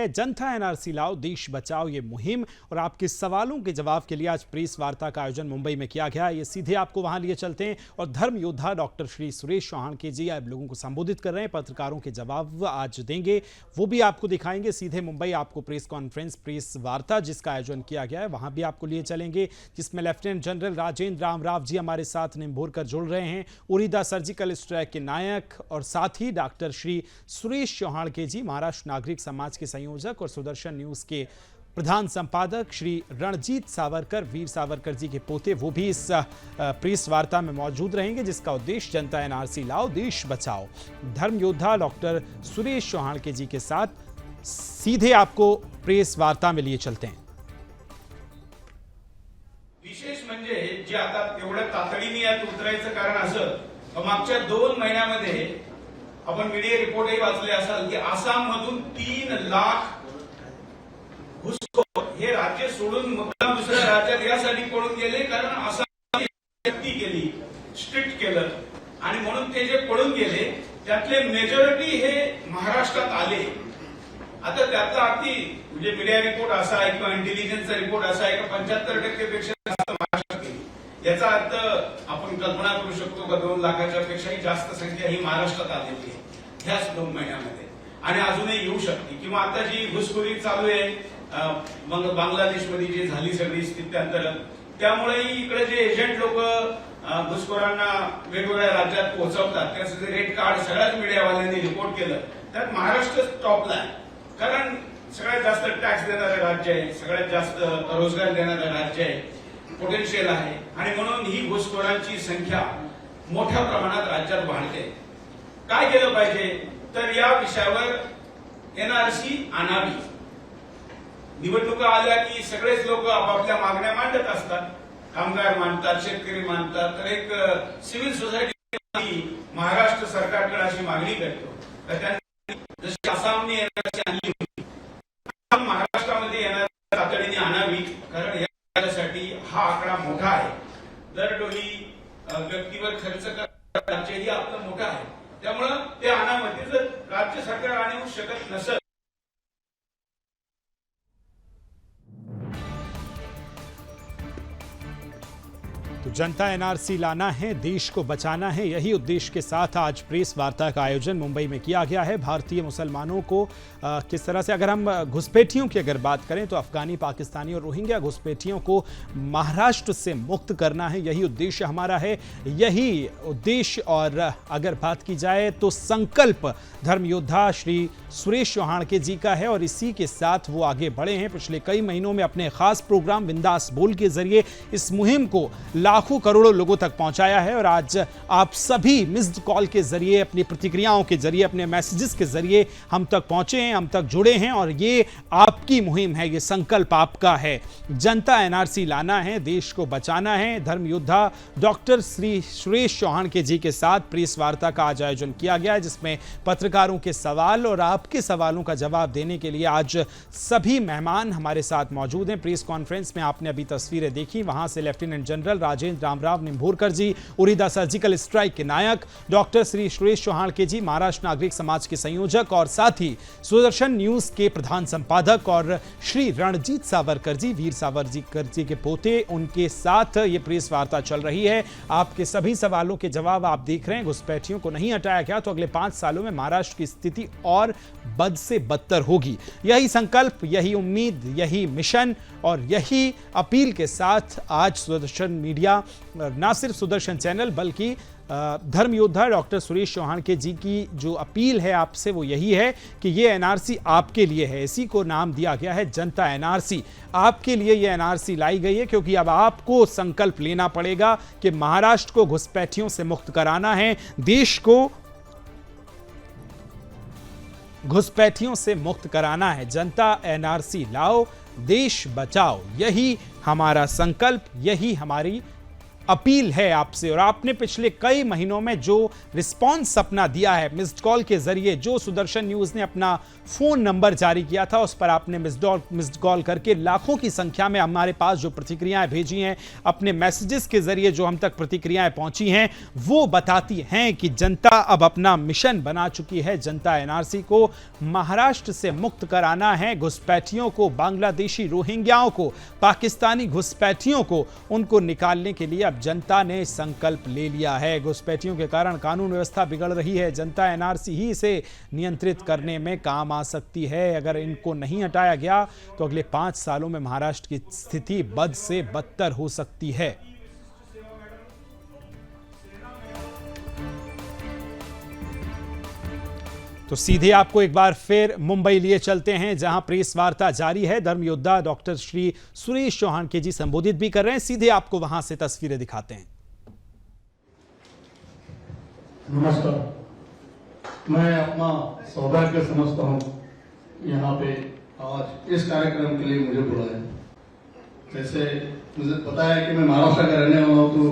है जनता एनआरसी लाओ देश बचाओ ये मुहिम, और आपके सवालों के जवाब के लिए आज प्रेस वार्ता का आयोजन मुंबई में किया गया। ये सीधे आपको वहां लिए चलते हैं और धर्म योद्धा डॉक्टर श्री सुरेश चौहान के जी आप लोगों को संबोधित कर रहे हैं, पत्रकारों के जवाब आज देंगे, वो भी आपको दिखाएंगे। सीधे मुंबई आपको प्रेस कॉन्फ्रेंस प्रेस वार्ता जिसका आयोजन किया गया है वहां भी आपको लिए चलेंगे, जिसमें लेफ्टिनेंट जनरल राजेंद्र रामराव जी हमारे साथ निम्भोर कर जुड़ रहे हैं, उड़ीदा सर्जिकल स्ट्राइक के नायक, और साथ ही डॉक्टर श्री सुरेश चौहान के जी महाराष्ट्र नागरिक समाज के संयोजक और सुदर्शन न्यूज के प्रधान संपादक श्री रणजीत सावरकर, वीर सावरकर जी के पोते, वो भी इस प्रेस वार्ता में मौजूद रहेंगे, जिसका उद्देश्य जनता एनआरसी लाओ देश बचाओ। धर्म योद्धा डॉक्टर सुरेश चौहान के जी के साथ सीधे आपको प्रेस वार्ता में लिए चलते हैं। विशेष म्हणजे जे आता एवढ्या तातडीने यात उतरायचं कारण असं, मागच्या 2 महिन्यामध्ये आपण मीडिया रिपोर्टही वाचले असाल की आसाम मधून 3 लाख घुसखोर हे राज्य सोडून मुद्दाम दुसऱ्या राज्यात यासाठी पळून गेले कारण आसाम सक्ती केली, स्ट्रिक्ट केलं, आणि म्हणून ते जे पळून गेले त्यातले मेजॉरिटी हे महाराष्ट्रात आले। आता त्यातला अगदी म्हणजे मीडिया रिपोर्ट असा आहे किंवा इंटेलिजन्सचा रिपोर्ट असा आहे की 75% पेक्षा जास्त महाराष्ट्रात गेली। याचा अर्थ आपण कल्पना करू शकतो की 2 लाखाच्या पेक्षाही जास्त संख्या ही महाराष्ट्रात आलेली आहे ह्याच 2 महिन्यामध्ये, आणि अजूनही येऊ शकते। किंवा आता जी घुसखोरी चालू आहे बांगलादेशमध्ये जी झाली सगळी स्थित्यांतर्गत, त्यामुळेही इकडे जे एजंट लोक घुसखोरांना वेगवेगळ्या राज्यात पोहोचवतात त्याचं रेड कार्ड सगळ्याच मीडियावाल्यांनी रिपोर्ट केलं, त्यात महाराष्ट्र टॉपला आहे। कारण सगळ्यात जास्त टॅक्स देणारं राज्य आहे, सगळ्यात जास्त रोजगार देणारं राज्य आहे, पोटेन्शियल आहे, आणि म्हणून ही घुसखोरांची संख्या मोठ्या प्रमाणात राज्यात वाढते। काय केलं पाहिजे तर या विषयावर एनआरसी आणावी। निवडणुका आल्या की सगळेच लोक आपापल्या मागण्या मांडत असतात, कामगार मांडतात, शेतकरी मांडतात, तर एक सिव्हिल सोसायटी महाराष्ट्र सरकारकडे अशी मागणी करतो तर त्यांनी जशी आसामने एनआरसी आणली होती, महाराष्ट्रामध्ये एनआरसी तातडीने आणावी, कारण यासाठी हा आकडा मोठा आहे। दरडोई व्यक्तीवर खर्च करण्याचेही आपलं मोठा आहे, त्यामुळे ते आणावं। जर राज्य सरकार आणू शकत नसेल तो जनता एनआरसी लाना है, देश को बचाना है, यही उद्देश्य के साथ आज प्रेस वार्ता का आयोजन मुंबई में किया गया है। भारतीय मुसलमानों को किस तरह से, अगर हम घुसपैठियों की अगर बात करें तो अफगानी, पाकिस्तानी और रोहिंग्या घुसपैठियों को महाराष्ट्र से मुक्त करना है, यही उद्देश्य हमारा है, यही उद्देश्य। और अगर बात की जाए तो संकल्प धर्म योद्धा श्री सुरेश चौहान के जी का है, और इसी के साथ वो आगे बढ़े हैं। पिछले कई महीनों में अपने खास प्रोग्राम बिंदास बोल के जरिए इस मुहिम को लाखों करोड़ों लोगों तक पहुंचाया है, और आज आप सभी मिस्ड कॉल के जरिए, अपनी प्रतिक्रियाओं के जरिए, अपने मैसेजेस के जरिए हम तक पहुंचे हैं, हम तक जुड़े हैं, और ये आपकी मुहिम है, ये संकल्प आपका है। जनता एनआरसी लाना है, देश को बचाना है। धर्म योद्धा डॉक्टर श्री सुरेश चौहान के जी के साथ प्रेस वार्ता का आज आयोजन किया गया है, जिसमें पत्रकारों के सवाल और आपके सवालों का जवाब देने के लिए आज सभी मेहमान हमारे साथ मौजूद हैं। प्रेस कॉन्फ्रेंस में आपने अभी तस्वीरें देखी, वहां से लेफ्टिनेंट जनरल राजेंद्र रामराव निम्भोरकर जी, उड़ीदा सर्जिकल स्ट्राइक के नायक, डॉक्टर श्री सुरेश चौहान के जी महाराष्ट्र नागरिक समाज के संयोजक, और साथ ही सुदर्शन न्यूज के प्रधान संपादक, और श्री रणजीत सावरकर जी, वीर सावरकर जी के पोते, उनके साथ ये प्रेस वार्ता चल रही है। आपके सभी सवालों के जवाब आप देख रहे हैं। घुसपैठियों को नहीं हटाया गया तो अगले 5 सालों में महाराष्ट्र की स्थिति और बद से बदतर होगी। यही संकल्प, यही उम्मीद, यही मिशन और यही अपील के साथ आज सुदर्शन मीडिया, ना सिर्फ सुदर्शन चैनल बल्कि धर्म योद्धा डॉक्टर सुरेश चौहान के जी की जो अपील है आपसे वो यही है कि ये एनआरसी आपके लिए है। इसी को नाम दिया गया है जनता एनआरसी। आपके लिए ये एनआरसी लाई गई है क्योंकि अब आपको संकल्प लेना पड़ेगा कि महाराष्ट्र को घुसपैठियों से मुक्त कराना है, देश को घुसपैठियों से मुक्त कराना है। जनता एनआरसी लाओ, देश बचाओ, यही हमारा संकल्प, यही हमारी अपील है आपसे, और आपने पिछले कई महीनों में जो रिस्पांस अपना दिया है मिस्ड कॉल के जरिए, जो सुदर्शन न्यूज ने अपना फोन नंबर जारी किया था उस पर आपने मिस्ड कॉल करके लाखों की संख्या में हमारे पास जो प्रतिक्रियाएं भेजी हैं, अपने मैसेजेस के जरिए जो हम तक प्रतिक्रियाएं पहुंची हैं, वो बताती हैं कि जनता अब अपना मिशन बना चुकी है। जनता एनआरसी को महाराष्ट्र से मुक्त कराना है। घुसपैठियों को, बांग्लादेशी रोहिंग्याओं को, पाकिस्तानी घुसपैठियों को, उनको निकालने के लिए जनता ने संकल्प ले लिया है। घुसपैठियों के कारण कानून व्यवस्था बिगड़ रही है। जनता एनआरसी ही इसे नियंत्रित करने में काम आ सकती है। अगर इनको नहीं हटाया गया तो अगले 5 सालों में महाराष्ट्र की स्थिति बद से बदतर हो सकती है। तो सीधे आपको एक बार फिर मुंबई लिए चलते हैं, जहां प्रेस वार्ता जारी है। धर्म योद्धा डॉक्टर श्री सुरेश चौहान के जी संबोधित भी कर रहे हैं। सीधे आपको वहां से तस्वीरें दिखाते हैं। नमस्कार, मैं अपना सौभाग्य समझता हूं यहाँ पे आज इस कार्यक्रम के लिए मुझे बुलाया। जैसे मुझे पता है कि मैं महाराष्ट्र का रहने वाला हूं, तो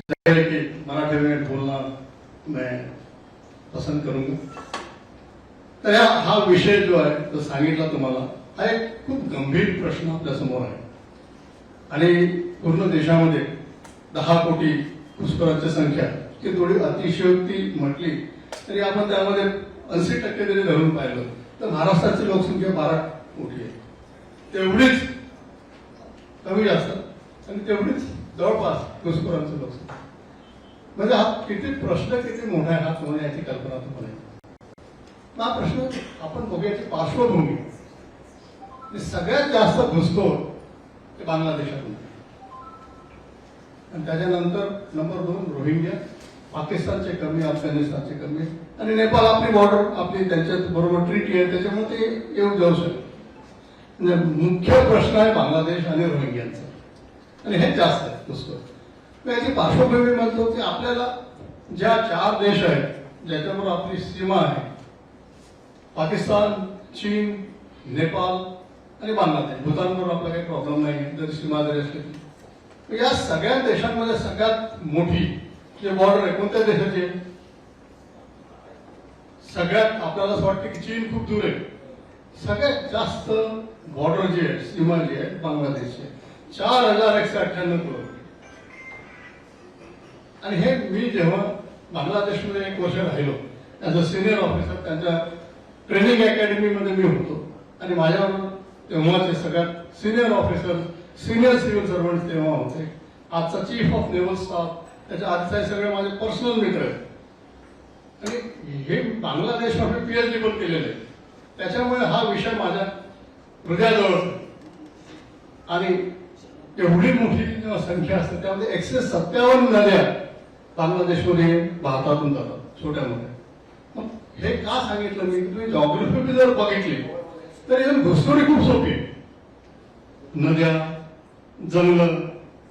जाहिर है कि मराठी में बोलना मैं पसंद करूंगा। तर हा विषय जो आहे तो सांगितला तुम्हाला, हा एक खूप गंभीर प्रश्न आपल्या समोर आहे आणि पूर्ण देशामध्ये 10 कोटी घुसखोरांची संख्या की थोडी अतिशयोक्ती म्हटली तरी आपण त्यामध्ये 80% जरी धरून पाहिलं तर महाराष्ट्राची लोकसंख्या 12 कोटी आहे. तेवढीच कमी जास्त आणि तेवढीच जवळपास घुसखोरांची लोकसंख्या. म्हणजे हा किती प्रश्न किती मोठा आहे, हा तुम्हाला याची कल्पना तुम्हाला आहे. हा प्रश्न आपण बघूयाची पार्श्वभूमी. सगळ्यात जास्त घुसखोर ते बांगलादेशातून आणि त्याच्यानंतर नंबर 2 रोहिंग्या, पाकिस्तानचे कमी, अफगाणिस्तानचे कमी आणि नेपाळ. आपली बॉर्डर आपली त्यांच्या बरोबर ट्रीटी आहे, त्याच्यामुळे ते येऊन जाऊ शकते. म्हणजे मुख्य प्रश्न आहे बांगलादेश आणि रोहिंग्यांचा आणि हे जास्त आहे घुसखोर. याची पार्श्वभूमी म्हणतो की आपल्याला ज्या 4 देश आहेत ज्याच्यावर आपली सीमा आहे, पाकिस्तान, चीन, नेपाळ आणि बांगलादेश. भूतानबरोबर आपला काही प्रॉब्लेम नाही जर सीमा जरी असली. या सगळ्या देशांमध्ये सगळ्यात मोठी जे बॉर्डर आहे कोणत्या देशाची आहे? सगळ्यात आपल्याला असं वाटतं की चीन खूप दूर आहे. सगळ्यात जास्त बॉर्डर जी आहे, सीमा जी आहे बांगलादेशची आहे, 4198 किलोमीटर. आणि हे मी जेव्हा बांगलादेशमध्ये 1 वर्ष राहिलो ऍज अ सिनियर ऑफिसर, त्यांच्या ट्रेनिंग अकॅडमीमध्ये मी होतो आणि माझ्यावर तेव्हाचे सगळ्यात senior officer, senior civil servant तेव्हा होते. आजचा चीफ ऑफ नेव्हल स्टाफ, त्याच्या आजचे सगळे माझे पर्सनल मित्र आहेत. आणि हे बांगलादेशमध्ये PhD पण केलेले आहे. त्याच्यामुळे हा विषय माझ्या हृदयाजवळ. आणि एवढी मोठी संख्या असते त्यामध्ये 157 नद्या बांगलादेशमध्ये भारतातून जातात, छोट्या मोठ्या. मग हे का सांगितलं मी? तुम्ही जॉग्रफी जर बघितली तर एकदम घुसखोरी खूप सोपी आहे. नद्या, जंगल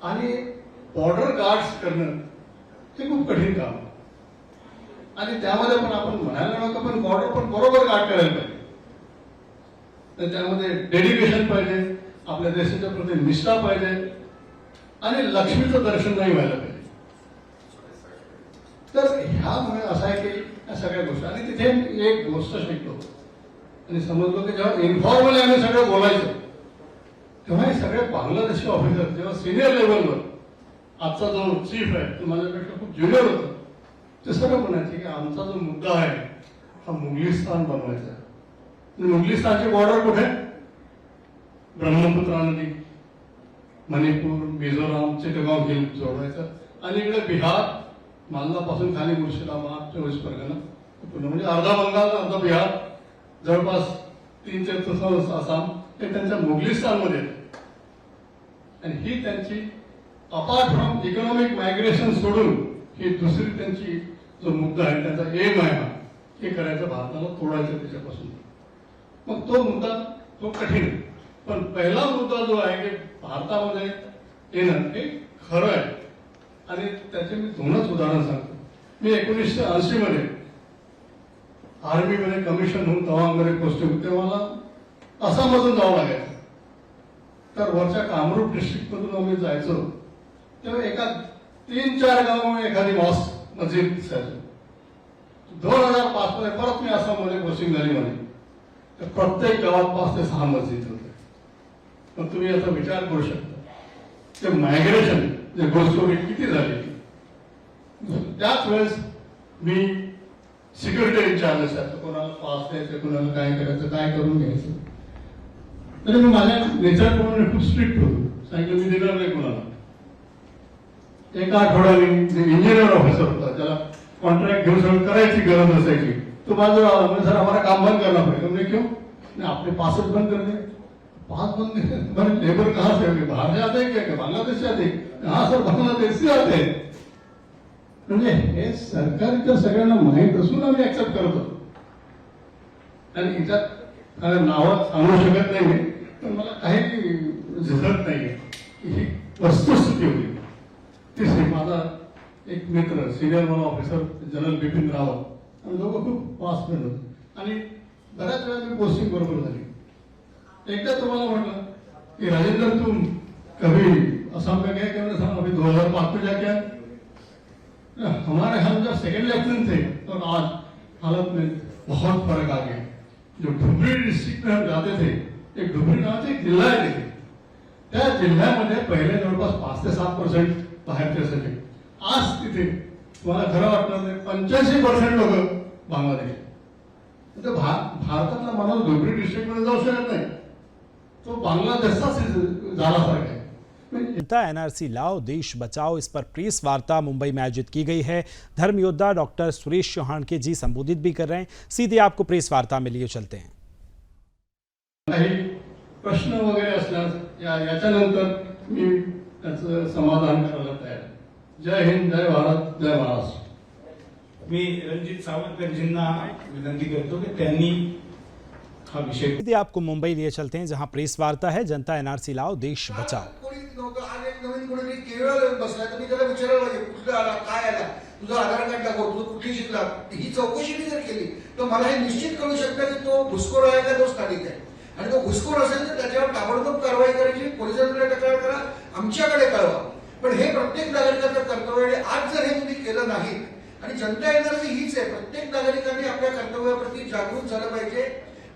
आणि बॉर्डर गार्ड्स करणं हे खूप कठीण काम. आणि त्यामध्ये पण आपण म्हणायला नको, पण बॉर्डर पण बरोबर गार्ड करायला पाहिजे. तर त्यामध्ये डेडिकेशन पाहिजे, आपल्या देशाच्या प्रति निष्ठा पाहिजे आणि लक्ष्मीचं दर्शन नाही व्हायला पाहिजे. तर ह्यामुळे असं आहे की या सगळ्या गोष्टी. आणि तिथे एक गोष्ट शिकलो आणि समजलो की जेव्हा इन्फॉर्मली आम्ही सगळं बोलायचो तेव्हा हे सगळे बांगलादेशी ऑफिसर जेव्हा सिनियर लेवलवर, आजचा जो चीफ आहे तो माझ्यापेक्षा खूप ज्युनियर होता, ते सगळं म्हणायचे की आमचा जो मुद्दा आहे हा मुघलिस्तान बनवायचा आहे. मुघलिस्तानची बॉर्डर कुठे? ब्रह्मपुत्रा नदी, मणिपूर, मिझोराम, चिटगाव हिल जोडायचं आणि इकडे बिहार, मालदापासून खाली मुर्शिदाबाद, 24 परगणा, म्हणजे अर्धा बंगाल, अर्धा बिहार, जवळपास 3/4 आसाम हे त्यांच्या मुघलिस्तानमध्ये येतं. आणि ही त्यांची अपार्ट फ्रॉम इकॉनॉमिक मायग्रेशन सोडून ही दुसरी त्यांची जो मुद्दा आहे, त्यांचा एम आहे हे करायचं, भारताला तोडायचं त्याच्यापासून. मग तो मुद्दा तो कठीण. पण पहिला मुद्दा जो आहे की भारतामध्ये येणं हे खरं आहे. आणि त्याचे मी 2च उदाहरण सांगतो. मी 1980 मध्ये आर्मीमध्ये कमिशन होऊन तवांगमध्ये पोस्टिंग होते. मला आसाममधून जावं लागायचं. तर वरच्या कामरूप डिस्ट्रिक्ट मधून आम्ही जायचो तेव्हा एका 3-4 गावामध्ये एखादी मॉस्क मस्जिद दिसायची. 2005 मध्ये परत मी आसाममध्ये पोस्टिंग झाली माझी, तर प्रत्येक गावात 5 ते 6 मस्जिद होते. मग तुम्ही याचा विचार करू शकता ते मायग्रेशन जे घुसखोरी किती झाली. त्याच वेळेस मी सिक्युरिटी इन्चार्ज असायचो, कोणाला पास द्यायचं, कोणाला काय करायचं, काय करून घ्यायचं. तरी मी माझ्या नेचरप्रमाणे खूप स्ट्रिक्ट होतो. सांगितलं मी देणार नाही कोणाला. एका आठवड्याने इंजिनियर ऑफिसर होता, त्याला कॉन्ट्रॅक्ट घेऊन सगळं करायची गरज असायची, तो बाजूला आला, म्हणजे सर हमारा काम बंद करना पड़ेगा. हमने क्यों? नहीं, आपने पासवर्ड बंद कर दिए. पास बंद कर, लेबर कहाँ से होंगे, बाहर से आते हैं क्या, बांग्लादेश से आते हैं? हाँ सर, बांग्लादेश से आते हैं. म्हणजे हे सरकारच्या सगळ्यांना माहीत असून आम्ही ऍक्सेप्ट करतो. आणि याच्यात नावं सांगू शकत नाही मी, पण मला काही झिजत नाहीये. ही वस्तुस्थिती होती. तिसरी, माझा एक मित्र सिनियर मला ऑफिसर जनरल बिपिन रावत, आम्ही दोघं खूप पास फ्रेंड होतो आणि बऱ्याच वेळा मी पोस्टिंग बरोबर झाली. एकदा तुम्हाला म्हटलं कि राजेंद्र तुम कभी असम में गए? क्या अभी 2005 में जाके आए. हमारे हम जब सेकेंड लेफ्टिनेंट थे तो आज हालत में बहुत फर्क आ गया. जो धुबरी डिस्ट्रिक्ट में हम जाते थे, एक धुबरी नावाचा एक जिल्हा आहे तिथे, त्या जिल्ह्यामध्ये पहिले जवळपास 5 ते 7% बाहेरचे असायचे. आज तिथे तुम्हाला खरं वाटणार नाही 85% लोक बांगलादेश. म्हणजे भारतातला माणूस धुबरी डिस्ट्रिक्ट मध्ये जाऊ शकत नाही, तो बांग्लादेशचाच झाल्यासारखा आहे. जनता एनआरसी लाओ देश बचाओ इस पर प्रेस वार्ता मुंबई में आयोजित की गई है. धर्म योद्धा डॉक्टर सुरेश चौहान के जी संबोधित भी कर रहे हैं. सीधे आपको प्रेस वार्ता में लिए चलते हैं. काही प्रश्न वगैरे असल्यास याच्यानंतर मी त्याचं समाधान करायला तयार आहे. जय हिंद, जय भारत, जय महाराष्ट्र. मी रणजित सावरकरजींना विनंती करतो की त्यांनी हा विषय. सीधे आपको मुंबई लिए चलते हैं जहां प्रेस वार्ता है. जनता एनआरसी लाओ देश बचाओ. आज एक नवीन कोणीतरी केरळ बसला तर मी त्याला विचारायला पाहिजे कुठला आला, काय आला, तुझं आधार कार्ड दाखव, तुझं कुठे शिकला. ही चौकशी मी जर केली तर मला हे निश्चित कळू शकतं की तो घुसखोर आहे का तो स्थानिक आहे. आणि तो घुसखोर असेल तर त्याच्यावर ताबडतोब कारवाई करायची, पोलिसांकडे तक्रार करा, आमच्याकडे कळवा. पण हे प्रत्येक नागरिकाचं कर्तव्य आहे. आज जर हे तुम्ही केलं नाही, आणि जनता एनआरसी हीच आहे, प्रत्येक नागरिकांनी आपल्या कर्तव्याप्रती जागृत झालं पाहिजे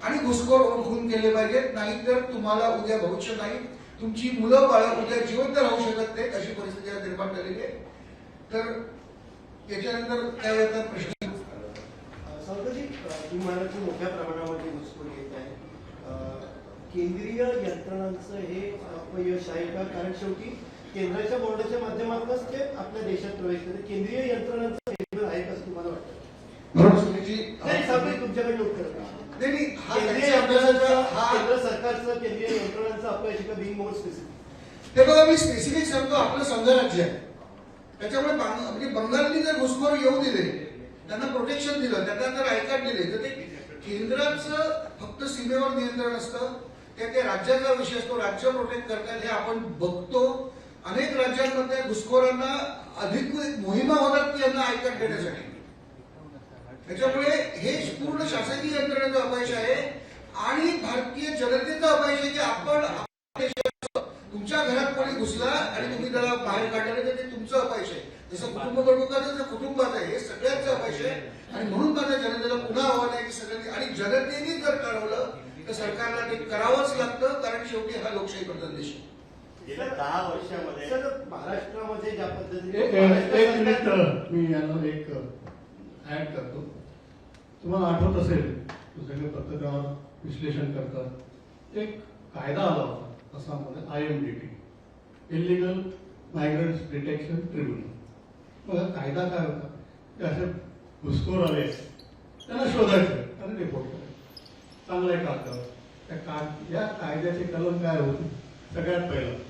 आणि घुसखोर ओळखून केले पाहिजेत. नाहीतर तुम्हाला उद्या भविष्य नाही, तुमची मुलं बाळं उद्या जिवंत राहू शकत नाहीत, अशी परिस्थिती आज निर्माण झालेली आहे. तर याच्यानंतर काय येतात प्रश्न. सावंतजी, तुम्ही म्हणाला की मोठ्या प्रमाणामध्ये घुसखोरी येत आहे. केंद्रीय यंत्रणांचं हे अपयश आहे का? कारण शेवटी केंद्राच्या बोर्डाच्या माध्यमातूनच ते आपल्या देशात प्रवेश करते. केंद्रीय यंत्रणांचं हे आहे का असं तुम्हाला वाटतं? बरोबर सुनीलजी, सावंतजी तुमच्याकडे उत्तर नाही हा केंद्रीय केंद्र सरकारचं केंद्रीय यंत्रणांचं अपयश का बिंग मोर स्पेसिफिक? ते बघा, मी स्पेसिफिक सांगतो, आपलं संघ राज्य आहे, त्याच्यामुळे म्हणजे बंगालनी जर घुसखोर येऊ दिले, त्यांना प्रोटेक्शन दिलं, त्यांना जर आय कार्ड दिले, तर ते केंद्राचं फक्त सीमेवर नियंत्रण असतं, ते राज्याचा विषय असतो. राज्य प्रोटेक्ट करतात हे आपण बघतो. अनेक राज्यांमध्ये घुसखोरांना अधिक मोहिमा होतात की यांना आय कार्ड देण्यासाठी. त्याच्यामुळे हे पूर्ण शासकीय यंत्रणेचं अपयश आहे आणि भारतीय जनतेचं अपयश आहे की आपण तुमच्या घरात कोणी घुसला आणि तुम्ही त्याला बाहेर काढलं तर ते तुमचं अपयश आहे. जसं कुटुंब प्रमुखाचं कुटुंबाचं आहे, हे सगळ्यांचं अपयश आहे. आणि म्हणून माझ्या जनतेला पुन्हा आव्हान आहे की सगळ्यांनी, आणि जनतेने जर ठरवलं तर सरकारला ते करावंच लागतं, कारण शेवटी हा लोकशाही प्रधान देश आहे. गेल्या 10 वर्षामध्ये महाराष्ट्रामध्ये ज्या पद्धतीने एक मिनिट मी यांना एक ऍड करतो. तुम्हाला आठवत असेल, सगळे पत्रकार विश्लेषण करतात, एक कायदा आला होता आसाममध्ये, IMDT, illegal migrants detection tribunal. मग कायदा काय होता, की असे घुसखोर आले त्यांना शोधायचं आणि रिपोर्ट करायचं. चांगलं आहे कागदावर. या कायद्याचे कलम काय होते? सगळ्यात पहिलं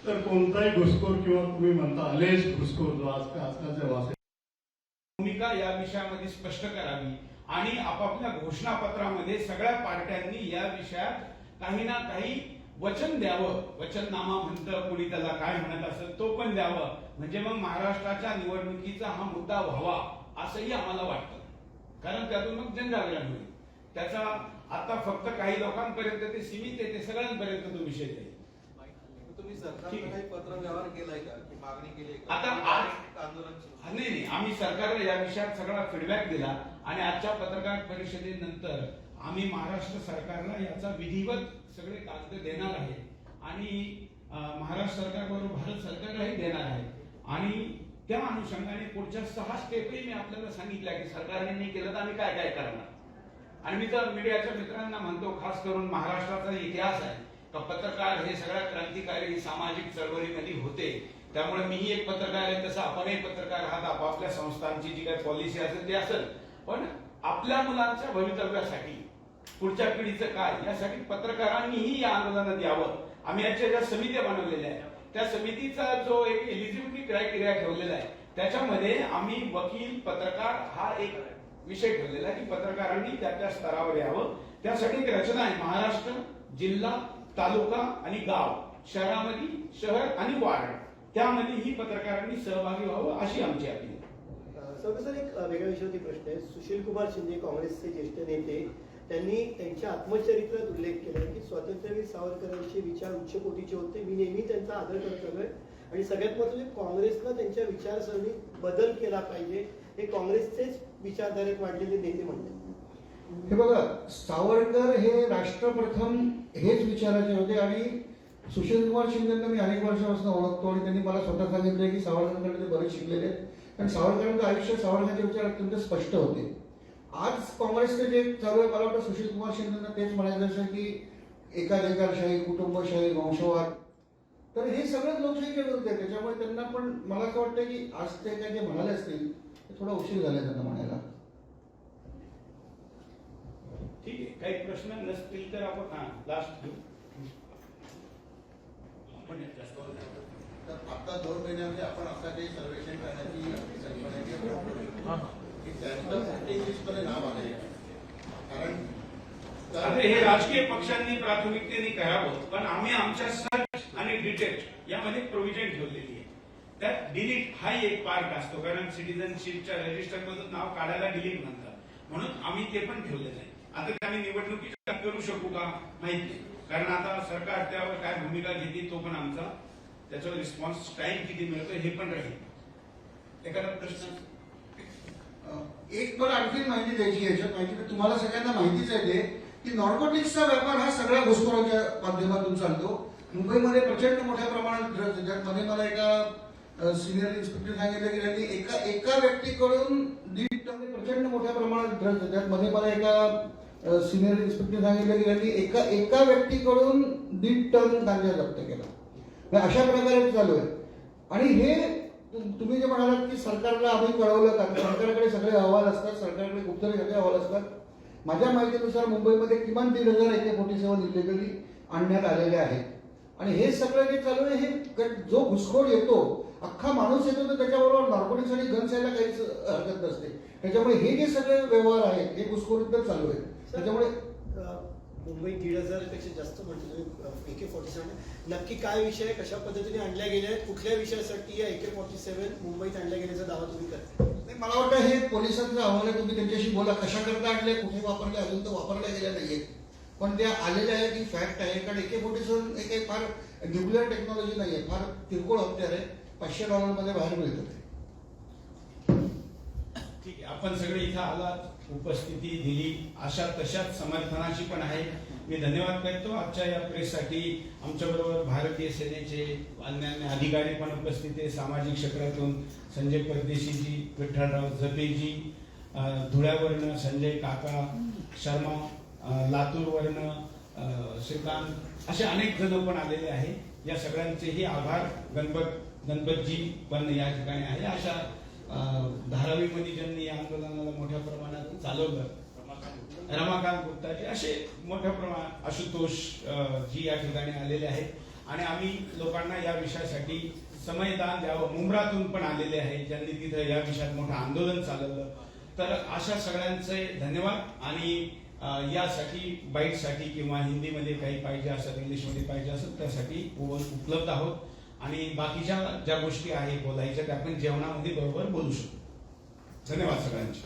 तर कोणताही घुसखोर किंवा तुम्ही म्हणता अलेज घुसखोर जो आजकालच्या भाषेत भूमिका या विषयामध्ये स्पष्ट करावी आणि आपापल्या घोषणापत्रामध्ये सगळ्या पार्ट्यांनी या विषयात काही ना काही वचन द्यावं. वचननामा म्हणतं कोणी, त्याला काय म्हणत असेल तो पण द्यावं, म्हणजे मग महाराष्ट्राच्या निवडणुकीचा हा मुद्दा व्हावा असंही आम्हाला वाटतं. कारण त्यातून मग जनजागरण होईल. त्याचा आता फक्त काही लोकांपर्यंत ते सीमित आहे, ते सगळ्यांपर्यंत तो विषय जाईल. तुम्ही सरकारला काही पत्र व्यवहार केलाय का की मागणी केली आहे का? आता आंदोलन नाही, आम्ही सरकारला या विषयात सगळा फीडबॅक दिला आणि आजच्या पत्रकार परिषदेनंतर आम्ही महाराष्ट्र सरकारला याचा विधिवत सगळे कागद देणार आहे आणि महाराष्ट्र सरकारबरोबर भारत सरकारलाही देणार आहे आणि त्या अनुषंगाने पुढच्या 6 स्टेपही मी आपल्याला सांगितल्या की सरकारने नाही केलं तर आम्ही काय काय करणार. आणि मी तर मीडियाच्या मित्रांना म्हणतो, खास करून महाराष्ट्राचा इतिहास आहे का पत्रकार हे सगळ्या क्रांतिकारी सामाजिक चळवळीमध्ये होते, त्यामुळे मीही एक पत्रकार आहे तसं आपणही पत्रकार आहात. आपापल्या संस्थांची जी काही पॉलिसी असेल ते असेल, पण आपल्या मुलांच्या भवितव्यासाठी पुढच्या पिढीचं काय यासाठी पत्रकारांनीही या आंदोलनात यावं. आम्ही याच्या ज्या समित्या बनवलेल्या आहेत त्या समितीचा जो एक एलिजिबिलिटी क्रायटेरिया ठेवलेला आहे त्याच्यामध्ये आम्ही वकील पत्रकार हा एक विषय ठेवलेला आहे की पत्रकारांनी त्या स्तरावर यावं. त्यासाठी एक रचना आहे, महाराष्ट्र जिल्हा तालुका आणि गाव, शहरामध्ये शहर आणि वार्ड, त्यामध्ये ही पत्रकारांनी सहभागी व्हावं अशी आमची अपील. सर एक वेगळ्या विषयावरती प्रश्न आहे. सुशील कुमार शिंदे काँग्रेसचे ज्येष्ठ नेते, त्यांनी त्यांच्या आत्मचरित्रात उल्लेख केला की स्वातंत्र्यवीर सावरकरांचे विचार उच्च कोटीचे होते, मी नेहमी त्यांचा आदर करत आलोय आणि सगळ्यात महत्त्वाचे काँग्रेसनं त्यांच्या विचारसरणीत बदल केला पाहिजे, हे काँग्रेसचेच विचारधारेत वाढलेले नेते म्हणतात. हे बघा, सावरकर हे राष्ट्रप्रथम हेच विचाराचे होते आणि सुशीलकुमार शिंदेंना मी अनेक वर्षापासून ओळखतो आणि त्यांनी मला स्वतः सांगितलं की सावरकरांकडे ते बरेच शिकलेले आहेत आणि सावरकरांचं आयुष्य, सावरकरांचे विचार अत्यंत स्पष्ट होते. आज काँग्रेसचे जे चालू आहे, मला वाटतं सुशीलकुमार शिंदेंना तेच म्हणायचं असेल की एकाधिकारशाही, कुटुंबशाही, वंशवाद, तर हे सगळंच लोकशाहीच्या विरुद्ध आहे. त्याच्यामुळे त्यांना पण मला असं वाटतं की आज ते काय जे म्हणाले असतील ते थोडा उशीर झाला त्यांना म्हणायला. ठीक आहे, काही प्रश्न नसतील तर आपण लास्ट घेऊ. तर आता 2 महिन्यामध्ये आपण असा काही सर्वेक्षण करण्याची कल्पना केली की त्यानंतर वोटिंग लिस्टमध्ये नाव आले, कारण आता हे राजकीय पक्षांनी प्राथमिकतेने करावं, पण आम्ही आमच्या सर्च आणि डिटेक्ट यामध्ये प्रोव्हिजन ठेवलेली आहे. त्यात डिलीट हाही एक पार्ट असतो, कारण सिटिझनशिपच्या रजिस्टरमधून नाव काढायला डिलीट म्हणतात, म्हणून आम्ही ते पण ठेवलेलं आहे. आता ते आम्ही निवडणुकीच्या करू शकू का माहित नाही, कारण आता सरकार त्यावर काय भूमिका घेते तो पण आमचा त्याच्यावर रिस्पॉन्स टाइम किती मिळतो हे पण राहील. एखादा प्रश्न एक पण आणखी माहिती द्यायची याच्यात, माहिती तुम्हाला सगळ्यांना माहितीच आहे ते की नॉर्कोटिक्सचा व्यापार हा सगळ्या घुसखोरांच्या माध्यमातून चालतो. मुंबईमध्ये प्रचंड मोठ्या प्रमाणात ड्रग्ज, ज्यामध्ये मला एका सिनियर इन्स्पेक्टर सांगितलं की त्यांनी एका व्यक्तीकडून 1.5 टन प्रचंड मोठ्या प्रमाणात ड्रग्ज, त्यामध्ये मला एका सिनियर इन्स्पेक्टर सांगितलं की त्यांनी एका व्यक्तीकडून 1.5 टन गांजा जप्त केला. अशा प्रकारे चालू आहे. आणि हे तुम्ही जे म्हणालात की सरकारला आम्ही कळवलं, कारण सरकारकडे सगळे अहवाल असतात, सरकारकडे गुप्तरी सगळे अहवाल असतात. माझ्या माहितीनुसार मुंबईमध्ये किमान 1,500 AK-47 इलिगली आणण्यात आलेले आहेत. आणि हे सगळं जे चालू आहे, हे जो घुसखोर येतो, अख्खा माणूस येतो, तर त्याच्याबरोबर नार्कोटिक्स आणि गन्स यायला काहीच हरकत नसते. त्याच्यामुळे हे जे सगळे व्यवहार आहेत हे घुसखोरीत चालू आहेत. त्याच्यामुळे मुंबई 1,500 पेक्षा जास्त म्हणतो तुम्ही AK-47, नक्की काय विषय, कशा पद्धतीने आणल्या गेल्या आहेत, कुठल्या विषयासाठी या AK-47 मुंबईत आणल्या गेल्याचा दावा तुम्ही करता? नाही, मला वाटतं हे पोलिसांचा अहवाल आहे, तुम्ही त्यांच्याशी बोला, कशा करता आणले, कुठे वापरले, अजून तर वापरल्या गेल्या नाहीये, पण त्या आलेल्या आहेत ही फॅक्ट आहे. कारण AK-47 हे काही फार न्यूक्लिअर टेक्नॉलॉजी नाहीये, फार किरकोळ हत्यार आहे, $500 मध्ये बाहेर मिळतं ते. ठीक आहे, आपण सगळे इथं आलात, उपस्थिती दिली, अशा तशाच समर्थनाची पण आहे. मी धन्यवाद करतो आजच्या या प्रेससाठी. आमच्याबरोबर भारतीय सेनेचे अन्य अधिकारी पण उपस्थित आहे, सामाजिक क्षेत्रातून संजय परदेशीजी, विठ्ठलराव जपेजी, धुळ्यावरनं संजय काका शर्मा, लातूरवरनं श्रीकांत, असे अनेक जण पण आलेले आहे. या सगळ्यांचेही आभार. गणपतजी पण या ठिकाणी आहे. अशा धारावीमध्ये ज्यांनी या आंदोलनाला मोठ्या प्रमाणात चालवलं, रमाकांत गुप्ताजी, असे मोठ्या प्रमाणात आशुतोष जी या ठिकाणी आलेले आहेत आणि आम्ही लोकांना या विषयासाठी समयदान द्यावं, मुंब्रातून पण आलेले आहेत ज्यांनी तिथं या विषयात मोठं आंदोलन चालवलं. तर अशा सगळ्यांचे धन्यवाद. आणि यासाठी बाईटसाठी किंवा हिंदीमध्ये काही पाहिजे असेल, इंग्लिशमध्ये पाहिजे असेल, त्यासाठी उपलब्ध आहोत. आणि बाकीच्या ज्या गोष्टी आहेत बोलायच्या त्या आपण जेवणामध्ये बरोबर बोलू शकतो. धन्यवाद सगळ्यांचे.